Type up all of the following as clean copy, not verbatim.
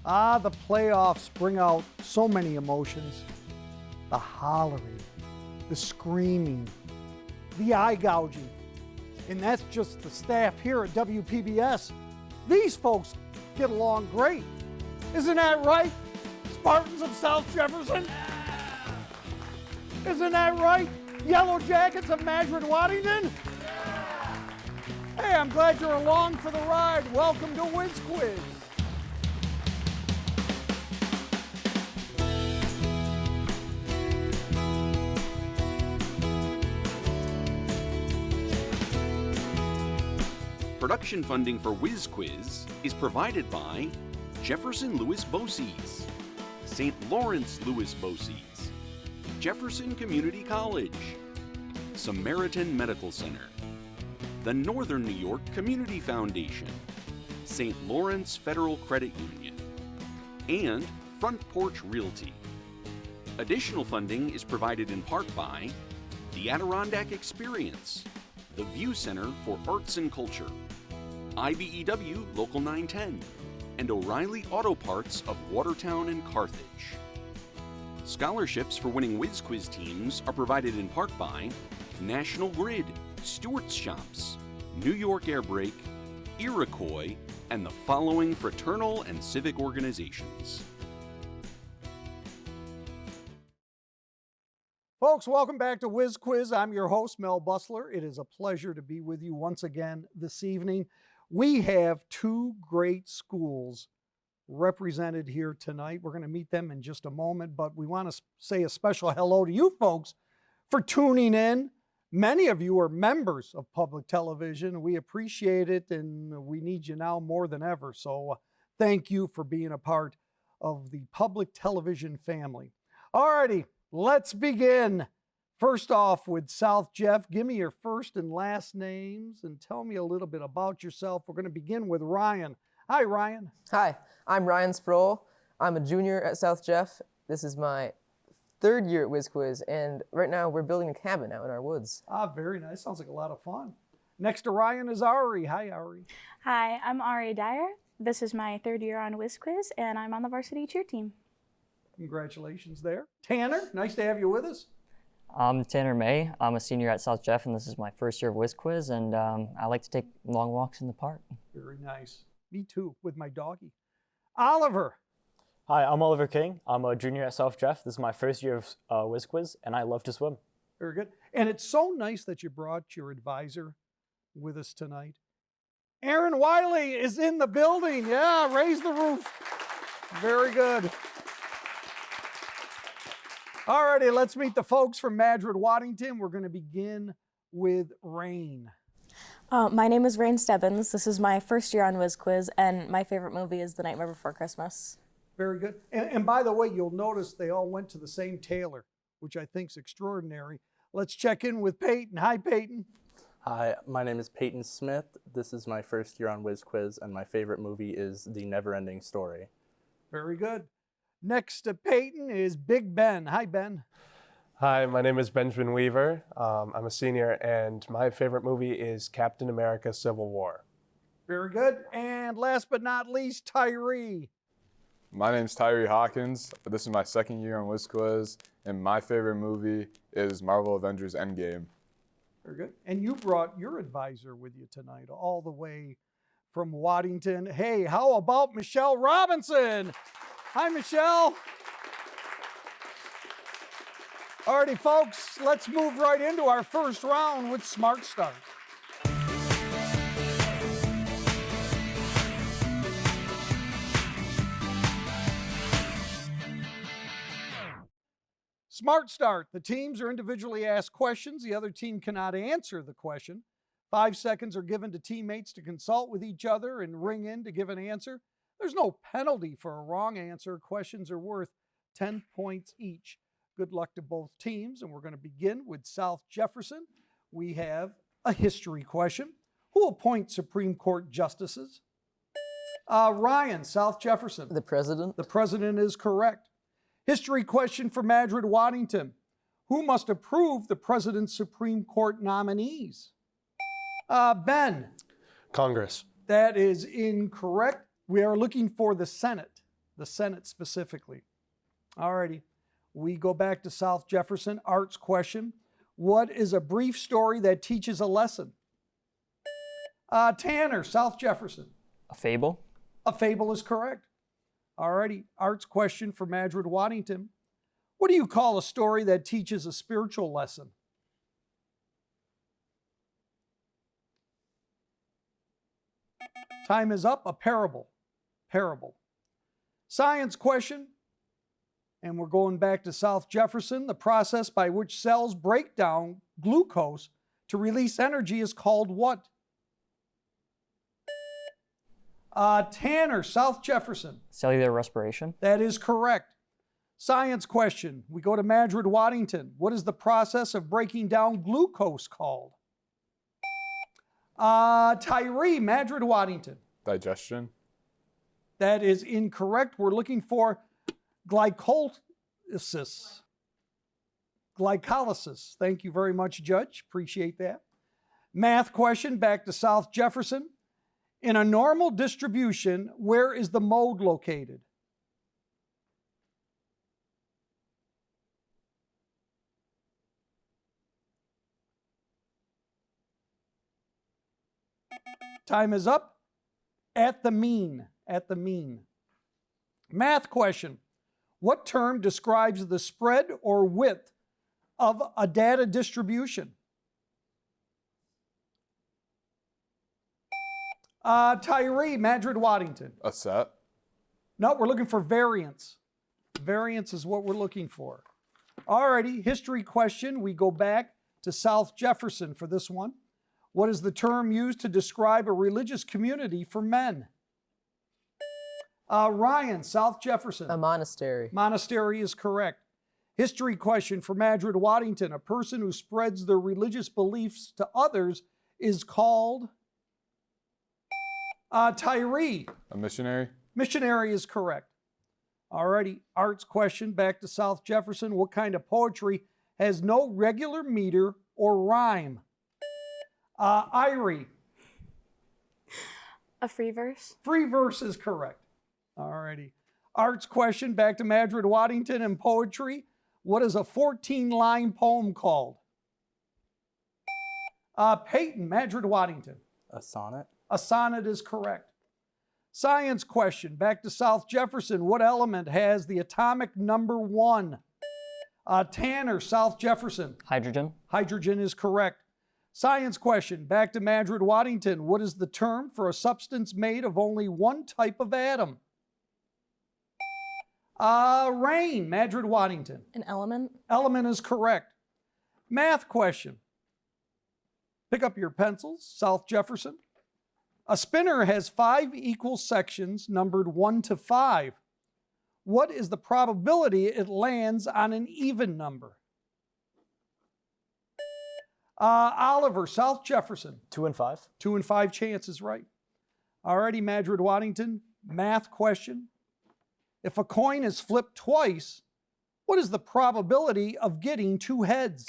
The playoffs bring out so many emotions. The hollering, the screaming, the eye gouging. And that's just the staff here at WPBS. These folks get along great. Isn't that right, Spartans of South Jefferson? Isn't that right, Yellow Jackets of Madrid-Waddington? Hey, I'm glad you're along for the ride. Welcome to Whiz Quiz. Production funding for Whiz Quiz is provided by Jefferson Lewis Boces, St. Lawrence Lewis Boces, Jefferson Community College, Samaritan Medical Center, the Northern New York Community Foundation, St. Lawrence Federal Credit Union, and Front Porch Realty. Additional funding is provided in part by the Adirondack Experience, the View Center for Arts and Culture, IBEW Local 910, and O'Reilly Auto Parts of Watertown and Carthage. Scholarships for winning Whiz Quiz teams are provided in part by National Grid, Stewart's Shops, New York Air Brake, Iroquois, and the following fraternal and civic organizations. Folks, welcome back to Whiz Quiz. I'm your host, Mel Busler. It is a pleasure to be with you once again this evening. We have two great schools represented here tonight. We're going to meet them in just a moment, but we want to say a special hello to you folks for tuning in. Many of you are members of public television. We appreciate it, and we need you now more than ever. So thank you for being a part of the public television family. All righty, let's begin. First off with South Jeff, give me your first and last names and tell me a little bit about yourself. We're going to begin with Ryan. Hi, Ryan. Hi, I'm Ryan Sproul. I'm a junior at South Jeff. This is my third year at Whiz Quiz, and right now we're building a cabin out in our woods. Very nice. Sounds like a lot of fun. Next to Ryan is Ari. Hi, Ari. Hi, I'm Ari Dyer. This is my third year on Whiz Quiz, and I'm on the varsity cheer team. Congratulations there. Tanner, nice to have you with us. I'm Tanner May. I'm a senior at South Jeff, and this is my first year of Whiz Quiz, and I like to take long walks in the park. Very nice. Me too, with my doggy. Oliver. Hi, I'm Oliver King. I'm a junior at South Jeff. This is my first year of Whiz Quiz, and I love to swim. Very good. And it's so nice that you brought your advisor with us tonight. Aaron Wiley is in the building. Yeah, raise the roof. Very good. All righty, let's meet the folks from Madrid-Waddington. We're going to begin with Rain. My name is Rain Stebbins. This is my first year on Whiz Quiz, and my favorite movie is The Nightmare Before Christmas. Very good. And by the way, you'll notice they all went to the same tailor, which I think is extraordinary. Let's check in with Peyton. Hi, Peyton. Hi, my name is Peyton Smith. This is my first year on Whiz Quiz, and my favorite movie is The Never-Ending Story. Very good. Next to Peyton is Big Ben. Hi, Ben. Hi, my name is Benjamin Weaver. I'm a senior, and my favorite movie is Captain America: Civil War. Very good. And last but not least, Tyree. My name's Tyree Hawkins. This is my second year on Whiz Quiz, and my favorite movie is Marvel Avengers Endgame. Very good. And you brought your advisor with you tonight, all the way from Waddington. Hey, how about Michelle Robinson? Hi, Michelle. Alrighty, folks, let's move right into our first round with Smart Start. Smart Start. The teams are individually asked questions. The other team cannot answer the question. 5 seconds are given to teammates to consult with each other and ring in to give an answer. There's no penalty for a wrong answer. Questions are worth 10 points each. Good luck to both teams, and we're going to begin with South Jefferson. We have a history question. Who appoints Supreme Court justices? Ryan, South Jefferson. The president. The president is correct. History question for Madrid-Waddington. Who must approve the president's Supreme Court nominees? Ben. Congress. That is incorrect. We are looking for the Senate. the Senate specifically. Alrighty, we go back to South Jefferson. Arts question. What is a brief story that teaches a lesson? Tanner, South Jefferson. A fable? A fable is correct. Alrighty, arts question for Madrid Waddington. What do you call a story that teaches a spiritual lesson? Time is up. A parable. Parable. Science question. And we're going back to South Jefferson. The process by which cells break down glucose to release energy is called what? Tanner, South Jefferson. Cellular respiration? That is correct. Science question. We go to Madrid Waddington. What is the process of breaking down glucose called? Tyree, Madrid Waddington. Digestion? That is incorrect. We're looking for glycolysis. Glycolysis. Thank you very much, Judge. Appreciate that. Math question, back to South Jefferson. In a normal distribution, where is the mode located? Time is up. At the mean. At the mean. Math question. What term describes the spread or width of a data distribution? Tyree, Madrid Waddington. A set? No, we're looking for variance. Variance is what we're looking for. Alrighty, history question. We go back to South Jefferson for this one. What is the term used to describe a religious community for men? Ryan, South Jefferson. A monastery. Monastery is correct. History question for Madrid Waddington. A person who spreads their religious beliefs to others is called? Tyree. A missionary? Missionary is correct. Alrighty, arts question, back to South Jefferson. What kind of poetry has no regular meter or rhyme? Irie. A free verse. Free verse is correct. Alrighty. Arts question, back to Madrid Waddington and poetry. What is a 14-line poem called? Peyton, Madrid Waddington. A sonnet? A sonnet is correct. Science question, back to South Jefferson. What element has the atomic number 1? Tanner, South Jefferson. Hydrogen? Hydrogen is correct. Science question, back to Madrid Waddington. What is the term for a substance made of only one type of atom? Rain, Madrid Waddington. An element? Element is correct. Math question. Pick up your pencils, South Jefferson. A spinner has 5 equal sections numbered 1 to 5. What is the probability it lands on an even number? Oliver, South Jefferson. 2 and 5. 2 and 5 chances right. Alrighty, Madrid Waddington. Math question. If a coin is flipped twice, what is the probability of getting 2 heads?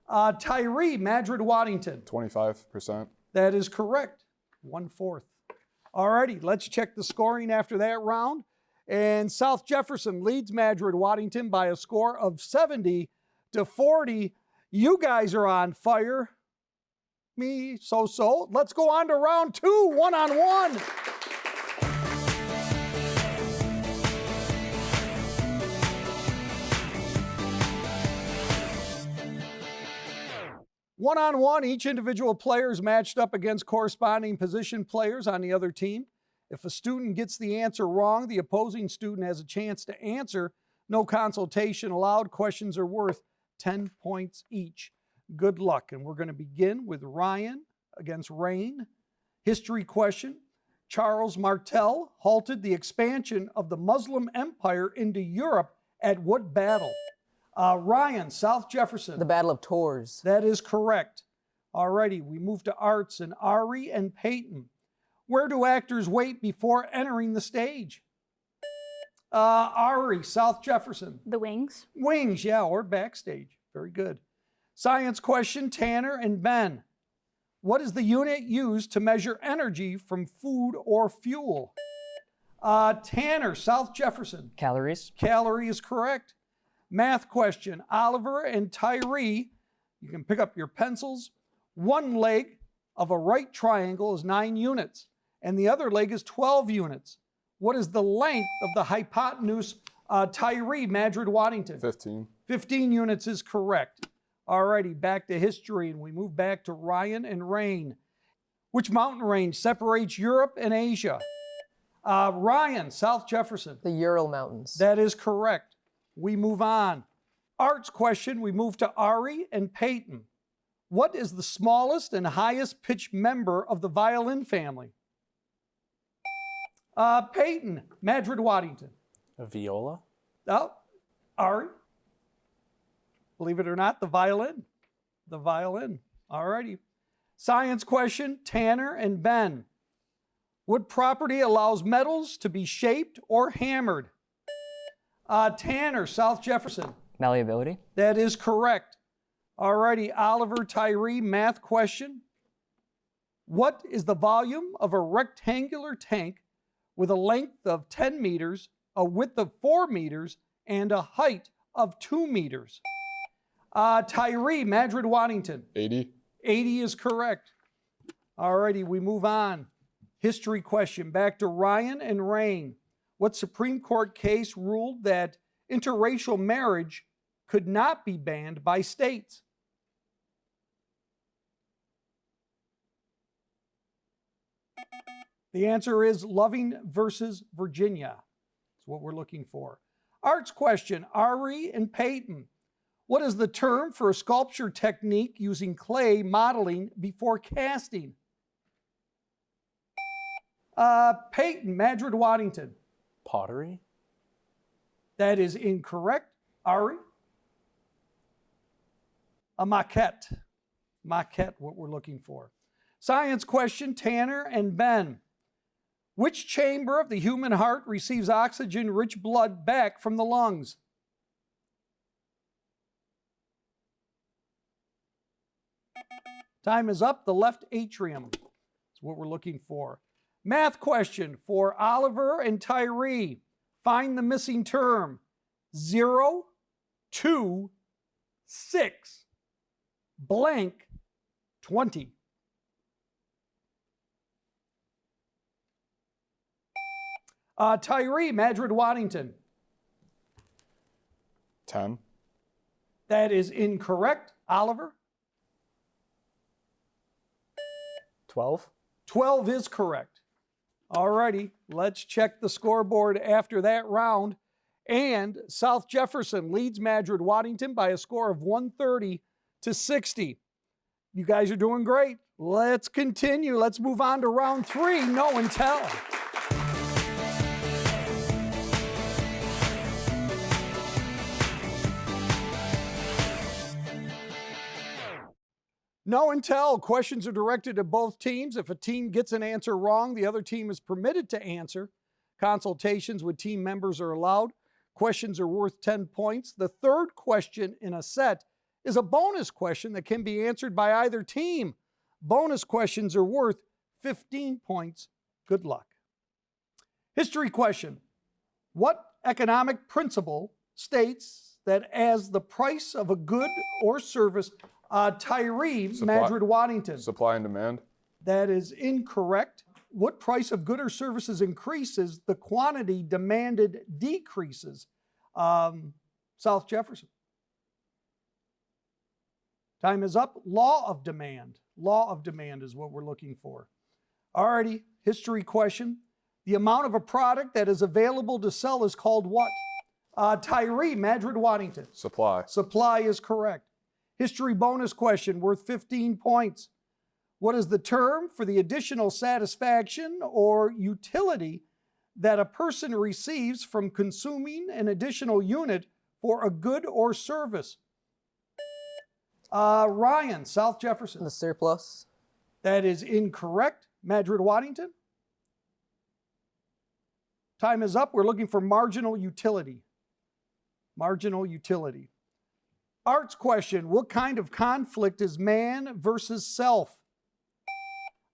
Tyree, Madrid Waddington. 25%. That is correct. 1/4. Alrighty, let's check the scoring after that round. And South Jefferson leads Madrid Waddington by a score of 70-40. You guys are on fire. Me, so. Let's go on to round 2, one-on-one. One-on-one, each individual player is matched up against corresponding position players on the other team. If a student gets the answer wrong, the opposing student has a chance to answer. No consultation allowed. Questions are worth 10 points each. Good luck. And we're going to begin with Ryan against Rain. History question. Charles Martel halted the expansion of the Muslim Empire into Europe at what battle? Ryan, South Jefferson. The Battle of Tours. That is correct. Alrighty, we move to arts and Ari and Peyton. Where do actors wait before entering the stage? Ari, South Jefferson. The wings. Wings, yeah, or backstage. Very good. Science question, Tanner and Ben. What is the unit used to measure energy from food or fuel? Tanner, South Jefferson. Calories. Calorie is correct. Math question. Oliver and Tyree, you can pick up your pencils. One leg of a right triangle is 9 units, and the other leg is 12 units. What is the length of the hypotenuse? Tyree, Madrid, Waddington. 15. 15 units is correct. Alrighty, back to history, and we move back to Ryan and Rain. Which mountain range separates Europe and Asia? Ryan, South Jefferson. The Ural Mountains. That is correct. We move on. Arts question, we move to Ari and Peyton. What is the smallest and highest pitch member of the violin family? Peyton, Madrid, Waddington. A viola? Oh, Ari. Believe it or not, the violin. The violin. All righty. Science question, Tanner and Ben. What property allows metals to be shaped or hammered? Tanner, South Jefferson. Malleability. That is correct. All righty, Oliver, Tyree, math question. What is the volume of a rectangular tank with a length of 10 meters, a width of 4 meters, and a height of 2 meters? Tyree, Madrid, Waddington. 80. 80 is correct. All righty, we move on. History question, back to Ryan and Rain. What Supreme Court case ruled that interracial marriage could not be banned by states? The answer is Loving versus Virginia. That's what we're looking for. Arts question, Ari and Peyton. What is the term for a sculpture technique using clay modeling before casting? Peyton, Madrid, Waddington. Pottery? That is incorrect. Ari? A maquette. Maquette, what we're looking for. Science question, Tanner and Ben. Which chamber of the human heart receives oxygen-rich blood back from the lungs? Time is up. The left atrium. That's what we're looking for. Math question for Oliver and Tyree. Find the missing term. 0, 2, 6, blank, 20. Tyree, Madrid, Waddington. 10. That is incorrect. Oliver? 12. 12 is correct. All righty, let's check the scoreboard after that round. And South Jefferson leads Madrid, Waddington by a score of 130 to 60. You guys are doing great. Let's continue. Let's move on to round 3, know and tell. Know and tell. Questions are directed to both teams. If a team gets an answer wrong, the other team is permitted to answer. Consultations with team members are allowed. Questions are worth 10 points. The third question in a set is a bonus question that can be answered by either team. Bonus questions are worth 15 points. Good luck. History question. What economic principle states that as the price of a good or service, Tyree, Madrid, Waddington. Supply and demand. That is incorrect. What price of good or services increases, the quantity demanded decreases. South Jefferson. Time is up. Law of demand. Law of demand is what we're looking for. Alrighty, history question. The amount of a product that is available to sell is called what? Tyree, Madrid, Waddington. Supply. Supply is correct. History bonus question worth 15 points. What is the term for the additional satisfaction or utility that a person receives from consuming an additional unit for a good or service? Ryan, South Jefferson. The surplus. That is incorrect. Madrid, Waddington. Time is up. We're looking for marginal utility. Marginal utility. Arts question. What kind of conflict is man versus self?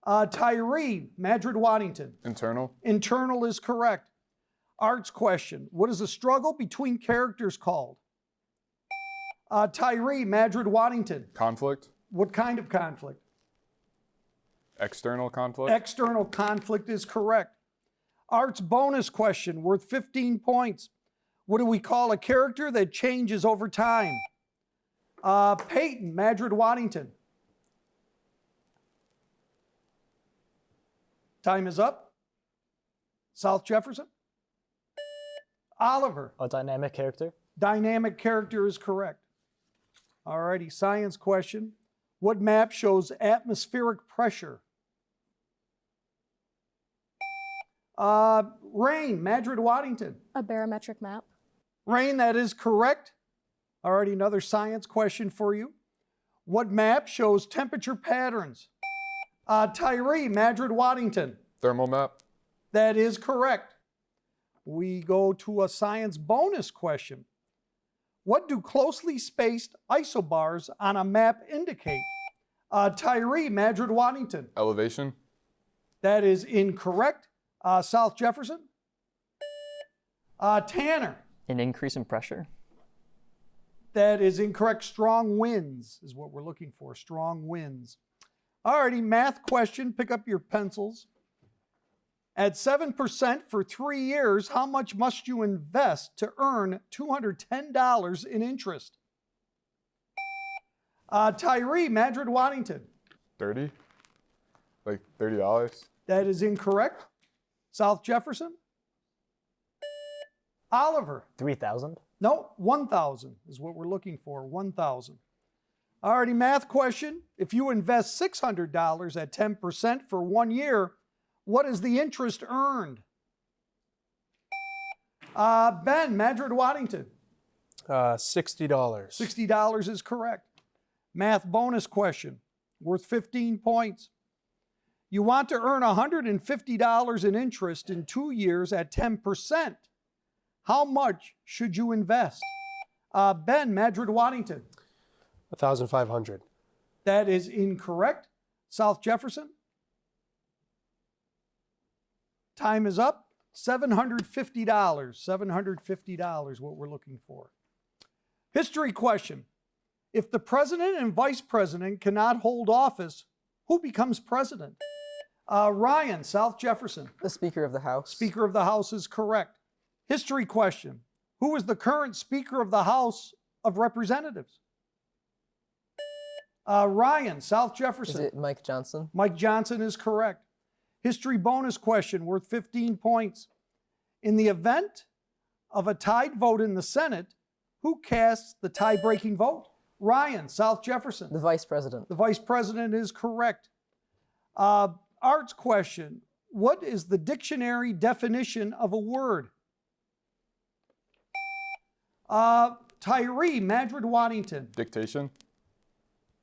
Tyree, Madrid, Waddington. Internal. Internal is correct. Arts question. What is the struggle between characters called? Tyree, Madrid, Waddington. Conflict. What kind of conflict? External conflict. External conflict is correct. Arts bonus question worth 15 points. What do we call a character that changes over time? Peyton, Madrid, Waddington. Time is up. South Jefferson. Oliver. A dynamic character. Dynamic character is correct. All righty, science question. What map shows atmospheric pressure? Rain, Madrid, Waddington. A barometric map. Rain, that is correct. All righty, another science question for you. What map shows temperature patterns? Tyree, Madrid, Waddington. Thermal map. That is correct. We go to a science bonus question. What do closely spaced isobars on a map indicate? Tyree, Madrid, Waddington. Elevation. That is incorrect. South Jefferson. Tanner. An increase in pressure. That is incorrect. Strong winds is what we're looking for. Strong winds. Alrighty, math question. Pick up your pencils. At 7% for 3 years, how much must you invest to earn $210 in interest? Tyree, Madrid, Waddington. 30. Like $30. That is incorrect. South Jefferson. Oliver. 3,000. No, 1,000 is what we're looking for. 1,000. Alrighty, math question. If you invest $600 at 10% for 1 year, what is the interest earned? Ben, Madrid, Waddington. $60. $60 is correct. Math bonus question, worth 15 points. You want to earn $150 in interest in 2 years at 10%. How much should you invest? Ben, Madrid, Waddington. 1,500. That is incorrect. South Jefferson. Time is up. $750. $750, what we're looking for. History question. If the president and vice president cannot hold office, who becomes president? Ryan, South Jefferson. The Speaker of the House. Speaker of the House is correct. History question. Who is the current Speaker of the House of Representatives? Ryan, South Jefferson. Is it Mike Johnson? Mike Johnson is correct. History bonus question worth 15 points. In the event of a tied vote in the Senate, who casts the tie-breaking vote? Ryan, South Jefferson. The Vice President. The Vice President is correct. Arts question. What is the dictionary definition of a word? Tyree, Madrid, Waddington. Dictation.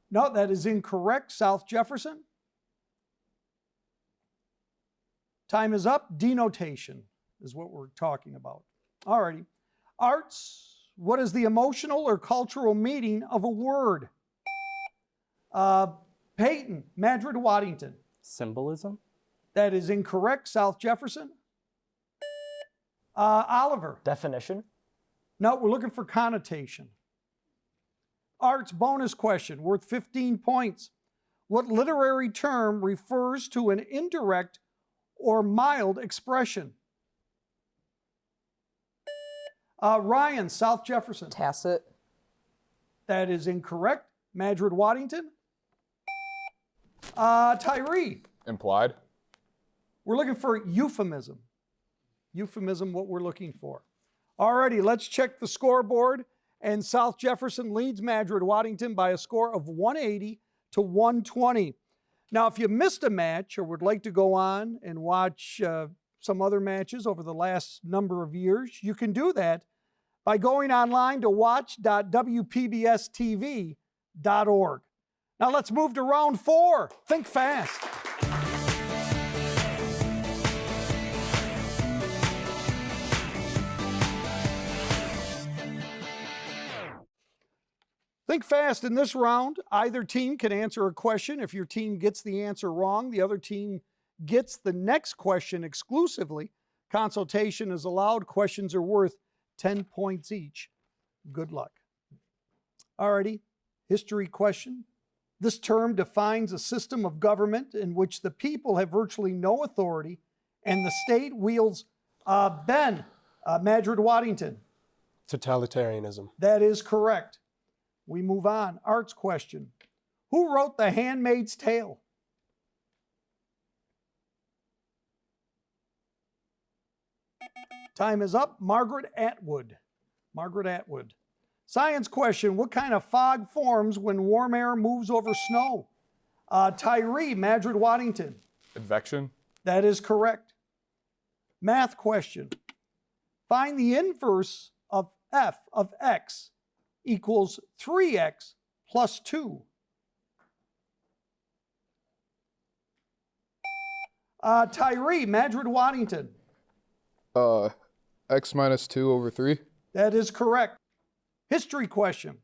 No, that is incorrect. South Jefferson. Time is up. Denotation is what we're talking about. Alrighty. Arts, what is the emotional or cultural meaning of a word? Peyton, Madrid, Waddington. Symbolism. That is incorrect. South Jefferson. Oliver. Definition. No, we're looking for connotation. Arts bonus question worth 15 points. What literary term refers to an indirect or mild expression? Ryan, South Jefferson. Tacit. That is incorrect. Madrid, Waddington. Tyree. Implied. We're looking for euphemism. Euphemism, what we're looking for. Alrighty, let's check the scoreboard. And South Jefferson leads Madrid, Waddington by a score of 180 to 120. Now, if you missed a match or would like to go on and watch some other matches over the last number of years, you can do that by going online to watch.wpbstv.org. Now let's move to round 4. Think fast. Think fast in this round. Either team can answer a question. If your team gets the answer wrong, the other team gets the next question exclusively. Consultation is allowed. Questions are worth 10 points each. Good luck. Alrighty, history question. This term defines a system of government in which the people have virtually no authority and the state wields Madrid Waddington. Totalitarianism. That is correct. We move on. Arts question. Who wrote The Handmaid's Tale? Time is up. Margaret Atwood. Margaret Atwood. Science question. What kind of fog forms when warm air moves over snow? Tyree, Madrid Waddington. Advection. That is correct. Math question. Find the inverse of f of x equals 3x plus 2. Tyree, Madrid Waddington. X minus 2 over 3. That is correct. History question.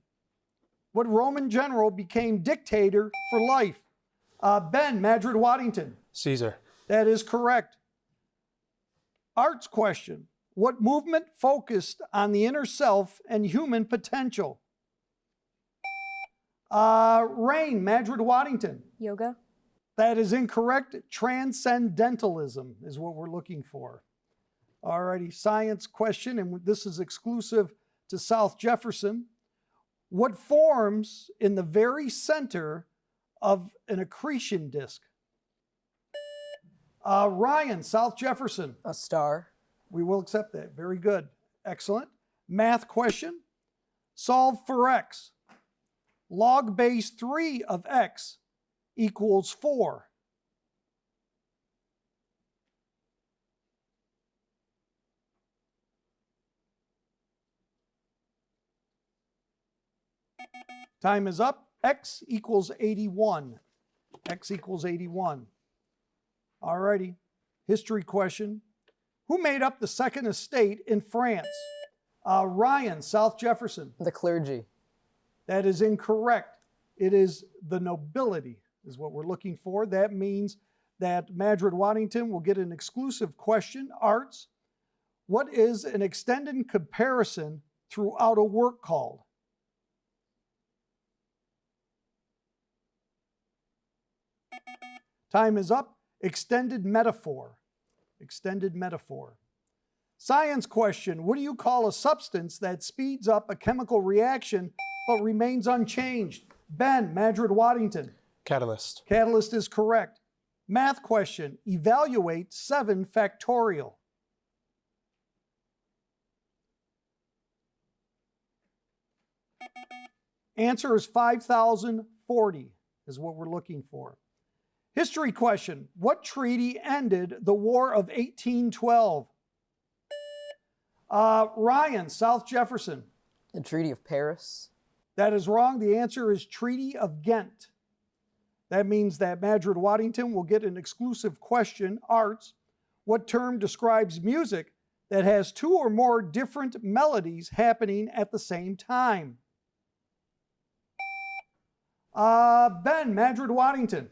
What Roman general became dictator for life? Madrid Waddington. Caesar. That is correct. Arts question. What movement focused on the inner self and human potential? Rain, Madrid Waddington. Yoga. That is incorrect. Transcendentalism is what we're looking for. Alrighty, science question, and this is exclusive to South Jefferson. What forms in the very center of an accretion disk? Ryan, South Jefferson. A star. We will accept that. Very good. Excellent. Math question. Solve for x. Log base 3 of x equals 4. Time is up. X equals 81. X equals 81. All righty. History question. Who made up the Second Estate in France? Ryan, South Jefferson. The clergy. That is incorrect. It is the nobility is what we're looking for. That means that Madrid Waddington will get an exclusive question. Arts. What is an extended comparison throughout a work called? Time is up. Extended metaphor. Extended metaphor. Science question. What do you call a substance that speeds up a chemical reaction but remains unchanged? Madrid Waddington. Catalyst. Catalyst is correct. Math question. Evaluate 7 factorial. Answer is 5,040 is what we're looking for. History question. What treaty ended the War of 1812? Ryan, South Jefferson. The Treaty of Paris. That is wrong. The answer is Treaty of Ghent. That means that Madrid Waddington will get an exclusive question. Arts. What term describes music that has 2 or more different melodies happening at the same time? Madrid Waddington.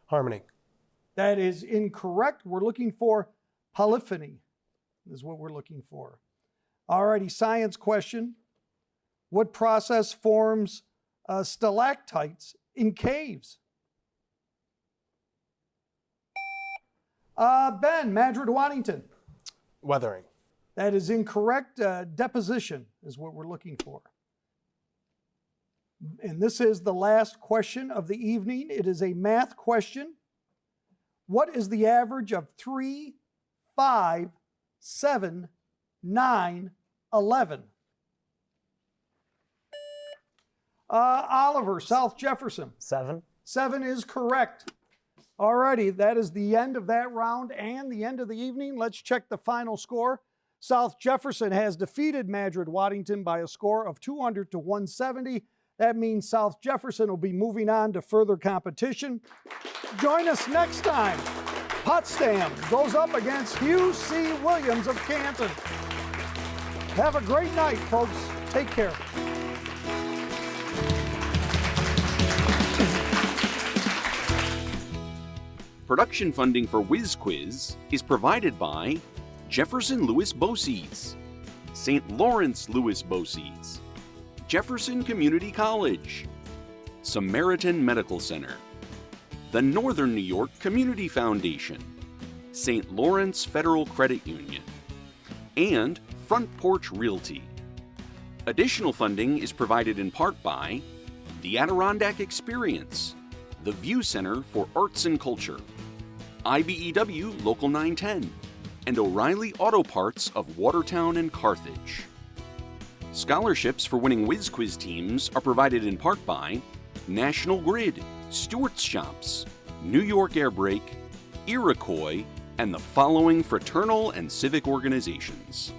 Harmony. That is incorrect. We're looking for polyphony is what we're looking for. Alrighty, science question. What process forms stalactites in caves? Madrid Waddington. Weathering. That is incorrect. Deposition is what we're looking for. And this is the last question of the evening. It is a math question. What is the average of 3, 5, 7, 9, 11? Oliver, South Jefferson. 7. 7 is correct. Alrighty, that is the end of that round and the end of the evening. Let's check the final score. South Jefferson has defeated Madrid Waddington by a score of 200 to 170. That means South Jefferson will be moving on to further competition. Join us next time. Potsdam goes up against Hugh C. Williams of Canton. Have a great night, folks. Take care. Production funding for Whiz Quiz is provided by Jefferson Louis Bosse's, St. Lawrence Louis Bosse's, Jefferson Community College, Samaritan Medical Center, the Northern New York Community Foundation, St. Lawrence Federal Credit Union, and Front Porch Realty. Additional funding is provided in part by the Adirondack Experience, the View Center for Arts and Culture, IBEW Local 910, and O'Reilly Auto Parts of Watertown and Carthage. Scholarships for winning Whiz Quiz teams are provided in part by National Grid, Stewart's Shops, New York Air Brake, Iroquois, and the following fraternal and civic organizations.